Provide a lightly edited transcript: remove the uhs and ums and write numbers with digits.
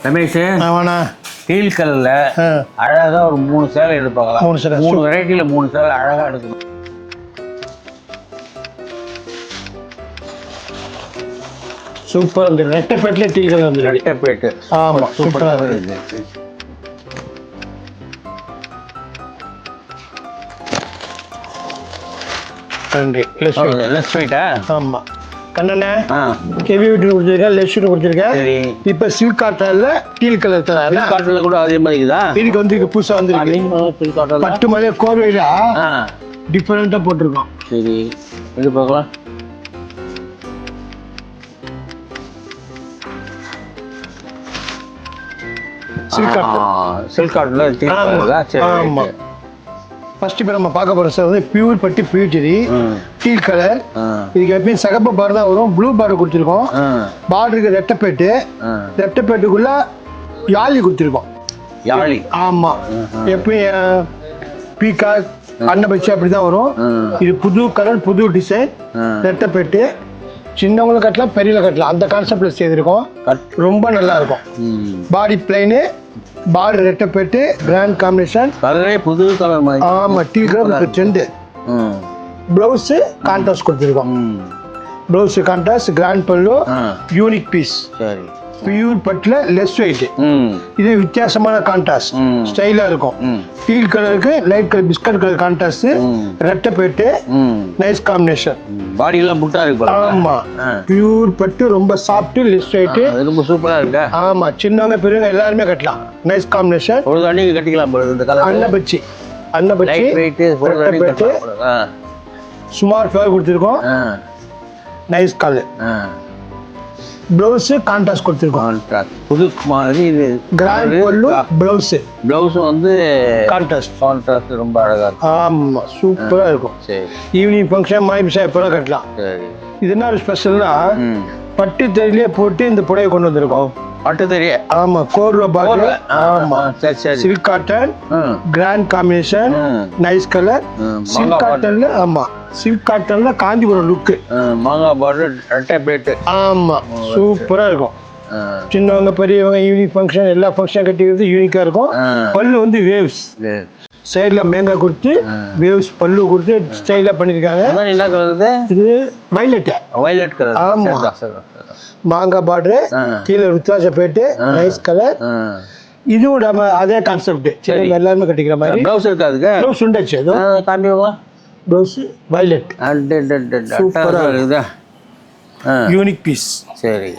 ரமேஷ் ஆமாண்ணா. டீல் கலர்ல அழகா ஒரு 3 சேலை எடுப்பாங்களா? 3 வெரைட்டியில 3 சேலை அழகா எடுக்கணும். சூப்பர். இந்த ரெட்டைப்பேட்டில் டீல் கலர் வந்து ரெட்டைப்பேட்டு. ஆமாம், சூப்பராக இருக்குது. லெஸ் வெயிட்டா? ஆமாம் கண்ணண்ணே. ஹெவி வெயிட் கொடுத்துருக்கேன், லெஸ் வெயிட் கொடுத்துருக்கேன். இப்போ சில்க் காட்டன்ல டீல் கலர் தராங்க. காட்டன்ல கூட அதே மாதிரி இருக்குதா? இதுக்கு வந்து புதுசாக வந்துருக்கு. பட்டு மேலே கோர்வையில டிஃப்ரெண்ட்டாக போட்டிருக்கோம். சரி, இது பார்க்கலாம். சில்க் காட்டன்ல. ஆமாம். ஃபர்ஸ்ட் இப்போ நம்ம பார்க்க போகிற சார் வந்து பியூர் பட்டு பியூச்சரி டீல் கலர். இதுக்கு எப்பயும் சிகப்பு பார் தான் வரும், ப்ளூ பார் கொடுத்துருக்கோம். பார்டருக்கு ரெட்டைப்பேட்டு, ரெட்டைப்பேட்டுக்குள்ள யாழி கொடுத்துருக்கோம். யாழி? ஆமாம். எப்பயும் பீகாக் அன்னபட்சி அப்படி தான் வரும். இது புது கலர், புது டிசைன். ரெட்டைப்பேட்டு சின்னவங்களும் கட்டலாம், பெரியவங்க கட்டலாம். அந்த கான்செப்ட்ல செய்திருக்கோம். ரொம்ப நல்லா இருக்கும். பாடி பிளைனு, பாடி ரெட்டைப்பேட்டு, கிராண்ட் காம்பினேஷன். கலரே புது கலர் மாதிரி. ஆமா, tea colour trend. Blouse contrast கொடுத்துருக்கோம். Blouse contrast, grand pallu, unique piece. சரி. பியூர் பட்டுல லெஸ் வெயிட். இது வித்தியாசமான கான்ட்ராஸ்ட், ஸ்டைலா இருக்கும். டீல் கலருக்கு light colour, biscuit colour contrast. ரெட்டைப்பேட்டு நைஸ் காம்பினேஷன். பாடி எல்லாம் புட்டா இருக்கு. ஆமா, பியூர் பட்டு, ரொம்ப சாஃப்ட், லெஸ் வெயிட், ரொம்ப சூப்பரா இருக்கு. ஆமா, சின்னவங்க பெரியவங்க எல்லாருமே கட்டலாம். Nice combination. ஒரு தண்ணிக்கு கட்டிக்கலாம். இந்த கலர் அன்னபட்சி, அன்னபட்சி ரெட்டைப்பேட்டு சுமார் ஃபேவர் கொடுத்துருக்கோம். Nice colour. பிளவுஸ் கான்ட்ராஸ்ட் கொடுத்துருக்கோம். புது மாதிரி இது கிராண்ட் பல்லு, பிளவுஸ். பிளவுஸ் வந்து கான்ட்ராஸ்ட் ரொம்ப அழகா இருக்கும். ஆமா, சூப்பரா இருக்கும். சரி. ஈவினிங் ஃபங்க்ஷன் மாதிரி எப்போ கட்டலாம். சரி. இது என்ன ஒரு ஸ்பெஷல்னா பட்டு தறியிலே போட்டு இந்த புடவை கொண்டு வந்திருக்கோம். பட்டு தறிய? ஆமா, கோர்வா பாட்டு. ஆமா, சரி சரி. Silk cotton, grand combination, nice colour. Silk காட்டன்ல, ஆமா, சில்க் காட்டன்ல காந்திபுரம் லுக். மாங்காய் பார்டர், ரெட்டைப்பேட்டு. ஆமா, சூப்பரா இருக்கும். சின்னவங்க பெரியவங்க ஈவினிங் ஃபங்க்ஷன் எல்லா ஃபங்க்ஷன் கட்டிக்கிறது யூனிக்கா இருக்கும். பல்லு வந்து வேவ்ஸ், சைட்ல மேங்காய் கொடுத்து வேவ்ஸ் பல்லு கொடுத்து ஸ்டைலா பண்ணிருக்காங்க. என்ன கலர் இது? வயலட். Violet colour. ஆமா, மாங்காய் பார்டர், கீழே வித்தியாசப்பேட்டு, நைஸ் கலர். இதுவும் நம்ம அதே கான்செப்ட், எல்லாருமே கட்டிக்கிற மாதிரி. ப்ளவுஸ் இருக்காதுங்க? ப்ளவுஸ் உண்டாச்சு. அது காமிவா. Blouse violet. சூப்பரா இருக்குதா? Unique piece. சரி.